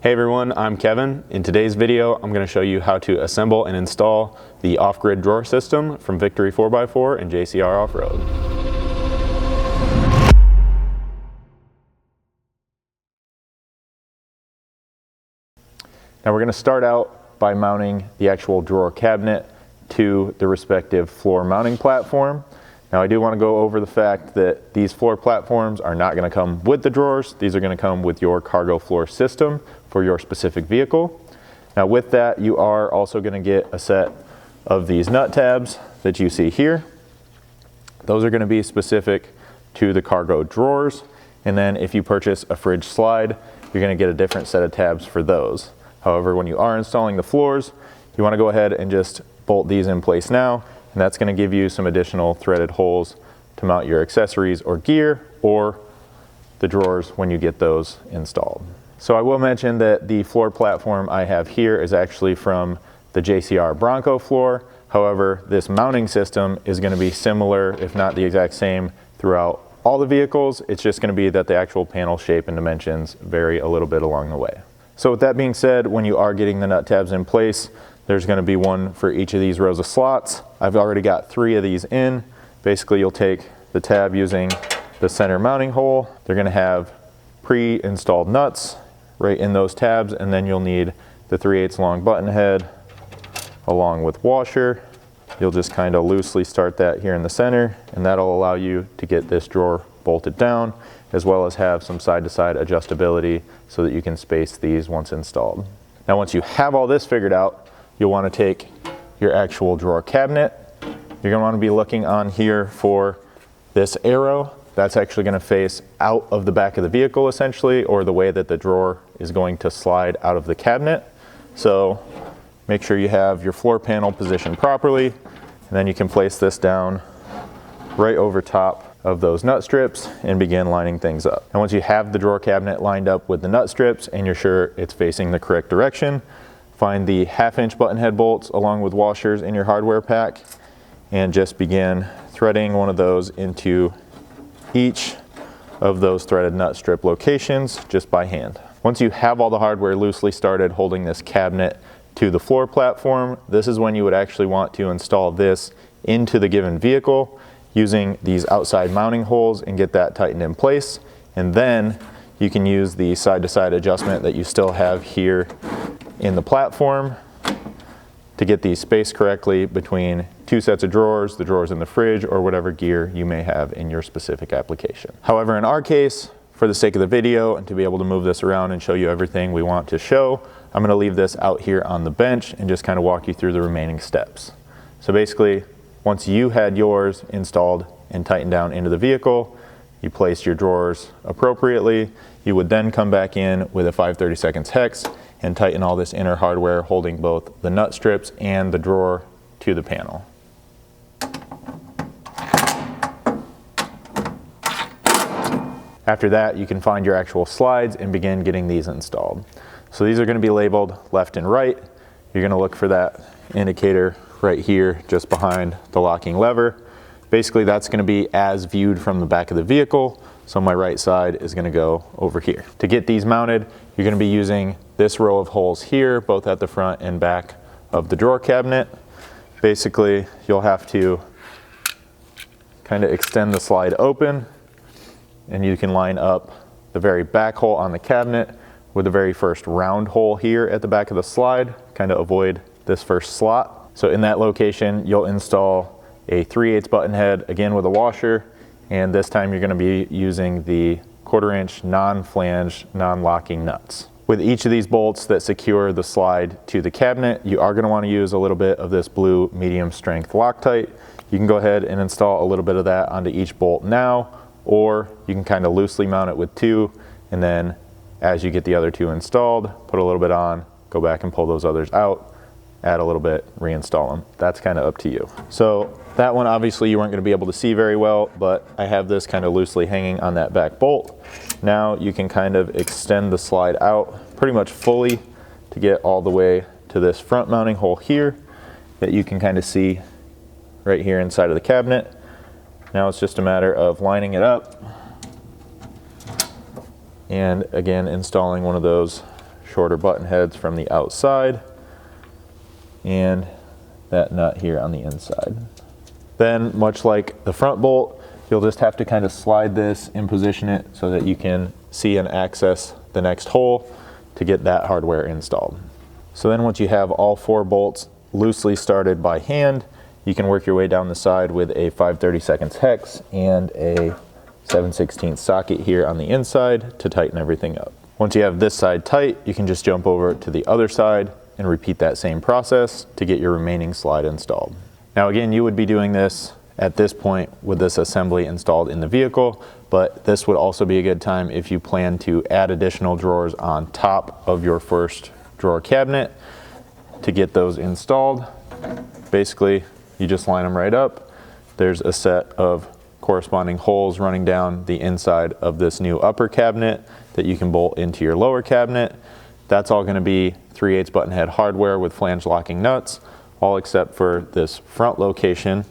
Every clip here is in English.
Hey everyone, I'm Kevin. In today's video, I'm going to show you how to assemble and install the Off-Grid Drawer System from Victory 4x4 and JCR Off-Road. Now we're going to start out by mounting the actual drawer cabinet to the respective floor mounting platform. Now I do want to go over the fact that these floor platforms are not going to come with the drawers. These are going to come with your cargo floor system for your specific vehicle. Now with that, you are also going to get a set of these nut tabs that you see here. Those are going to be specific to the cargo drawers. And then if you purchase a fridge slide, you're going to get a different set of tabs for those. However, when you are installing the floors, you want to go ahead and just bolt these in place now. And that's going to give you some additional threaded holes to mount your accessories or gear or the drawers when you get those installed. So I will mention that the floor platform I have here is actually from the JCR Bronco floor. However, this mounting system is going to be similar, if not the exact same, throughout all the vehicles. It's just going to be that the actual panel shape and dimensions vary a little bit along the way. So with that being said, when you are getting the nut tabs in place, there's going to be one for each of these rows of slots. I've already got 3 of these in. Basically, you'll take the tab using the center mounting hole. They're going to have pre-installed nuts right in those tabs, and then you'll need the 3/8 long button head along with washer. You'll just kind of loosely start that here in the center, and that'll allow you to get this drawer bolted down, as well as have some side-to-side adjustability so that you can space these once installed. Now once you have all this figured out, you'll want to take your actual drawer cabinet. You're going to want to be looking on here for this arrow. That's actually going to face out of the back of the vehicle essentially, or the way that the drawer is going to slide out of the cabinet. So make sure you have your floor panel positioned properly, and then you can place this down right over top of those nut strips and begin lining things up. And once you have the drawer cabinet lined up with the nut strips and you're sure it's facing the correct direction, find the 1/2" button head bolts along with washers in your hardware pack and just begin threading one of those into each of those threaded nut strip locations just by hand. Once you have all the hardware loosely started holding this cabinet to the floor platform, this is when you would actually want to install this into the given vehicle using these outside mounting holes and get that tightened in place. And then you can use the side-to-side adjustment that you still have here in the platform to get these spaced correctly between 2 sets of drawers, the drawers in the fridge, or whatever gear you may have in your specific application. However, in our case, for the sake of the video and to be able to move this around and show you everything we want to show, I'm going to leave this out here on the bench and just kind of walk you through the remaining steps. So basically, once you had yours installed and tightened down into the vehicle, you placed your drawers appropriately, you would then come back in with a 5/32 hex and tighten all this inner hardware holding both the nut strips and the drawer to the panel. After that, you can find your actual slides and begin getting these installed. So these are going to be labeled left and right. You're going to look for that indicator right here just behind the locking lever. Basically, that's going to be as viewed from the back of the vehicle. So my right side is going to go over here. To get these mounted, you're going to be using this row of holes here, both at the front and back of the drawer cabinet. Basically, you'll have to kind of extend the slide open, and you can line up the very back hole on the cabinet with the very first round hole here at the back of the slide, kind of avoid this first slot. So in that location, you'll install a 3/8 button head, again with a washer, and this time you're going to be using the 1/4" non-flange, non-locking nuts. With each of these bolts that secure the slide to the cabinet, you are going to want to use a little bit of this blue medium strength Loctite. You can go ahead and install a little bit of that onto each bolt now, or you can kind of loosely mount it with 2, and then as you get the other 2 installed, put a little bit on, go back and pull those others out, add a little bit, reinstall them. That's kind of up to you. So that one obviously you weren't going to be able to see very well, but I have this kind of loosely hanging on that back bolt. Now you can kind of extend the slide out pretty much fully to get all the way to this front mounting hole here that you can kind of see right here inside of the cabinet. Now it's just a matter of lining it up and again installing one of those shorter button heads from the outside and that nut here on the inside. Then, much like the front bolt, you'll just have to kind of slide this and position it so that you can see and access the next hole to get that hardware installed. So then once you have all 4 bolts loosely started by hand, you can work your way down the side with a 5/32 hex and a 7/16 socket here on the inside to tighten everything up. Once you have this side tight, you can just jump over to the other side and repeat that same process to get your remaining slide installed. Now again, you would be doing this at this point with this assembly installed in the vehicle, but this would also be a good time if you plan to add additional drawers on top of your first drawer cabinet to get those installed. Basically, you just line them right up. There's a set of corresponding holes running down the inside of this new upper cabinet that you can bolt into your lower cabinet. That's all going to be 3/8 button head hardware with flange locking nuts, all except for this front location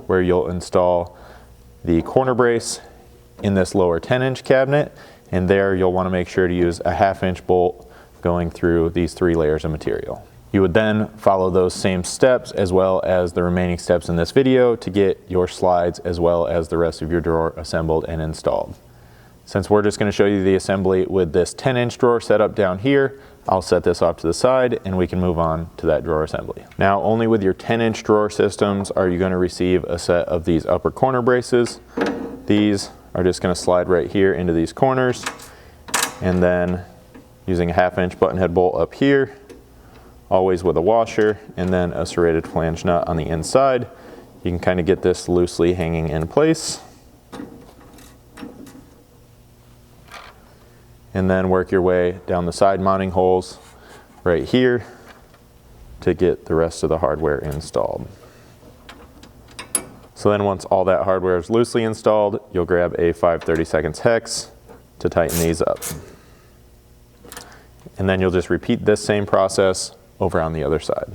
where you'll install the corner brace in this lower 10-inch cabinet, and there you'll want to make sure to use a 1/2-inch bolt going through these 3 layers of material. You would then follow those same steps as well as the remaining steps in this video to get your slides as well as the rest of your drawer assembled and installed. Since we're just going to show you the assembly with this 10-inch drawer set up down here, I'll set this off to the side and we can move on to that drawer assembly. Now, only with your 10-inch drawer systems are you going to receive a set of these upper corner braces. These are just going to slide right here into these corners, and then using a 1/2-inch button head bolt up here, always with a washer, and then a serrated flange nut on the inside. You can kind of get this loosely hanging in place. And then work your way down the side mounting holes right here to get the rest of the hardware installed. So then once all that hardware is loosely installed, you'll grab a 5/32 hex to tighten these up. And then you'll just repeat this same process over on the other side.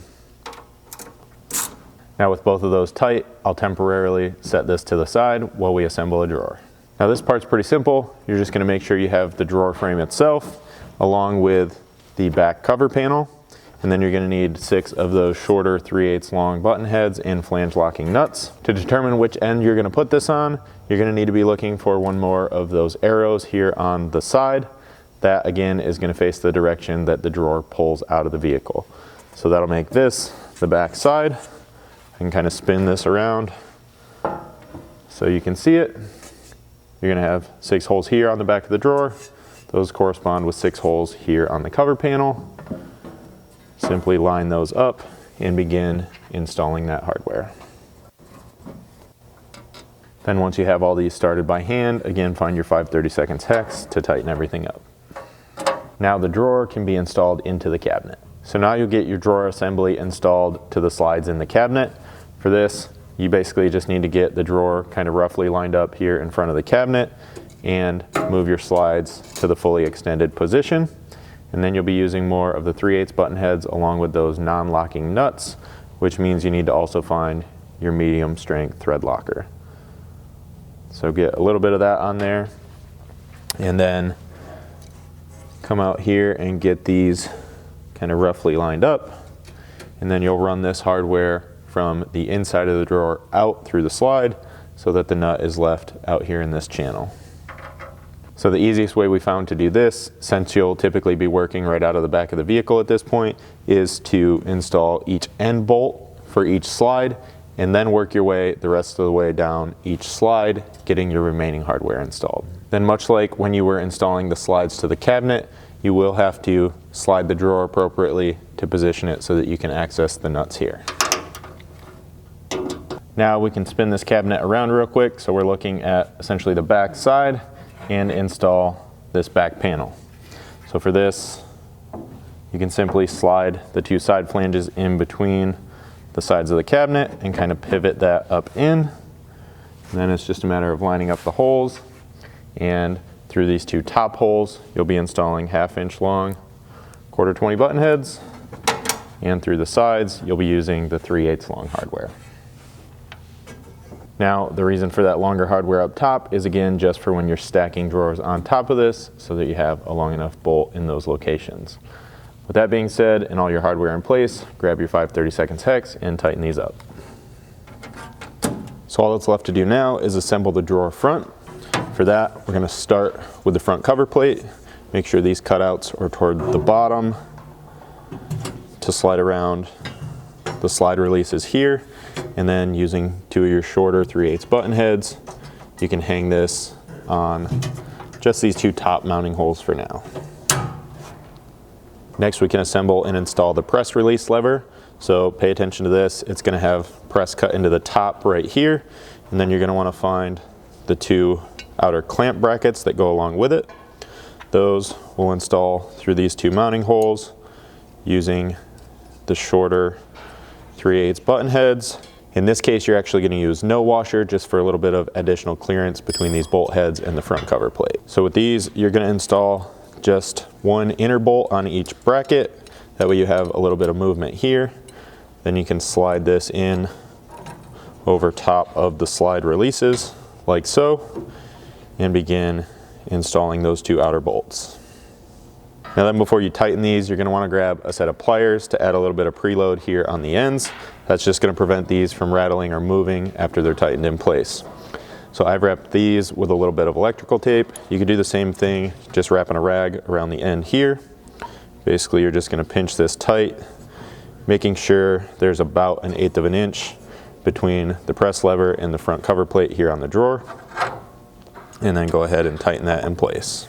Now with both of those tight, I'll temporarily set this to the side while we assemble a drawer. Now this part's pretty simple. You're just going to make sure you have the drawer frame itself along with the back cover panel, and then you're going to need 6 of those shorter 3/8 long button heads and flange locking nuts. To determine which end you're going to put this on, you're going to need to be looking for one more of those arrows here on the side. That again is going to face the direction that the drawer pulls out of the vehicle. So that'll make this the back side. I can kind of spin this around so you can see it. You're going to have 6 holes here on the back of the drawer. Those correspond with 6 holes here on the cover panel. Simply line those up and begin installing that hardware. Then once you have all these started by hand, again find your 5/32 hex to tighten everything up. Now the drawer can be installed into the cabinet. So now you'll get your drawer assembly installed to the slides in the cabinet. For this, you basically just need to get the drawer kind of roughly lined up here in front of the cabinet and move your slides to the fully extended position. And then you'll be using more of the 3/8 button heads along with those non-locking nuts, which means you need to also find your medium strength thread locker. So get a little bit of that on there, and then come out here and get these kind of roughly lined up, and then you'll run this hardware from the inside of the drawer out through the slide so that the nut is left out here in this channel. So the easiest way we found to do this, since you'll typically be working right out of the back of the vehicle at this point, is to install each end bolt for each slide and then work your way the rest of the way down each slide, getting your remaining hardware installed. Then much like when you were installing the slides to the cabinet, you will have to slide the drawer appropriately to position it so that you can access the nuts here. Now we can spin this cabinet around real quick, so we're looking at essentially the back side, and install this back panel. So for this, you can simply slide the 2 side flanges in between the sides of the cabinet and kind of pivot that up in. And then it's just a matter of lining up the holes, and through these 2 top holes, you'll be installing 1/2-inch long 1/4-20 button heads, and through the sides, you'll be using the 3/8 long hardware. Now, the reason for that longer hardware up top is again just for when you're stacking drawers on top of this so that you have a long enough bolt in those locations. With that being said, and all your hardware in place, grab your 5/32 hex and tighten these up. So all that's left to do now is assemble the drawer front. For that, we're going to start with the front cover plate. Make sure these cutouts are toward the bottom to slide around. The slide release is here, and then using 2 of your shorter 3/8 button heads, you can hang this on just these 2 top mounting holes for now. Next, we can assemble and install the press release lever. So pay attention to this. It's going to have press cut into the top right here, and then you're going to want to find the 2 outer clamp brackets that go along with it. Those we'll install through these 2 mounting holes using the shorter 3/8 button heads. In this case, you're actually going to use no washer just for a little bit of additional clearance between these bolt heads and the front cover plate. So with these, you're going to install just 1 inner bolt on each bracket. That way you have a little bit of movement here. Then you can slide this in over top of the slide releases like so, and begin installing those 2 outer bolts. Now then, before you tighten these, you're going to want to grab a set of pliers to add a little bit of preload here on the ends. That's just going to prevent these from rattling or moving after they're tightened in place. So I've wrapped these with a little bit of electrical tape. You could do the same thing, just wrapping a rag around the end here. Basically, you're just going to pinch this tight, making sure there's about 1/8 of an inch between the press lever and the front cover plate here on the drawer. And then go ahead and tighten that in place.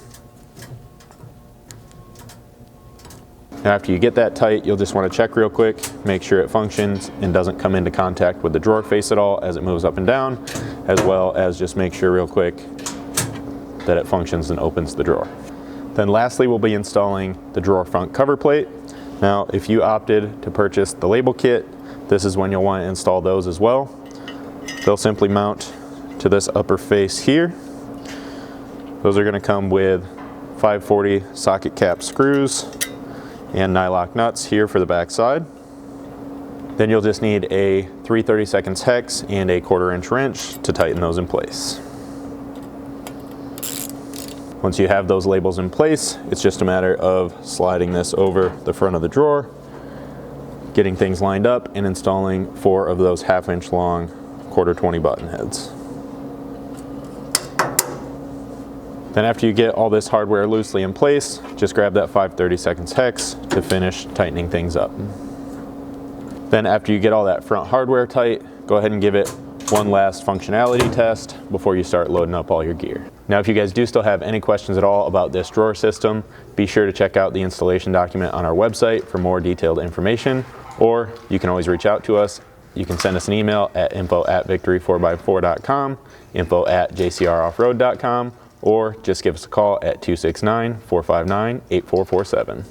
Now after you get that tight, you'll just want to check real quick, make sure it functions and doesn't come into contact with the drawer face at all as it moves up and down, as well as just make sure real quick that it functions and opens the drawer. Then lastly, we'll be installing the drawer front cover plate. Now, if you opted to purchase the label kit, this is when you'll want to install those as well. They'll simply mount to this upper face here. Those are going to come with 540 socket cap screws and nylock nuts here for the back side. Then you'll just need a 3/32 hex and a 1/4 inch wrench to tighten those in place. Once you have those labels in place, it's just a matter of sliding this over the front of the drawer, getting things lined up, and installing 4 of those 1/2 inch long 1/4 20 button heads. Then after you get all this hardware loosely in place, just grab that 5/32 hex to finish tightening things up. Then after you get all that front hardware tight, go ahead and give it one last functionality test before you start loading up all your gear. Now if you guys do still have any questions at all about this drawer system, be sure to check out the installation document on our website for more detailed information, or you can always reach out to us. You can send us an email at info@victory4x4.com, info@jcroffroad.com, or just give us a call at 269-459-8447.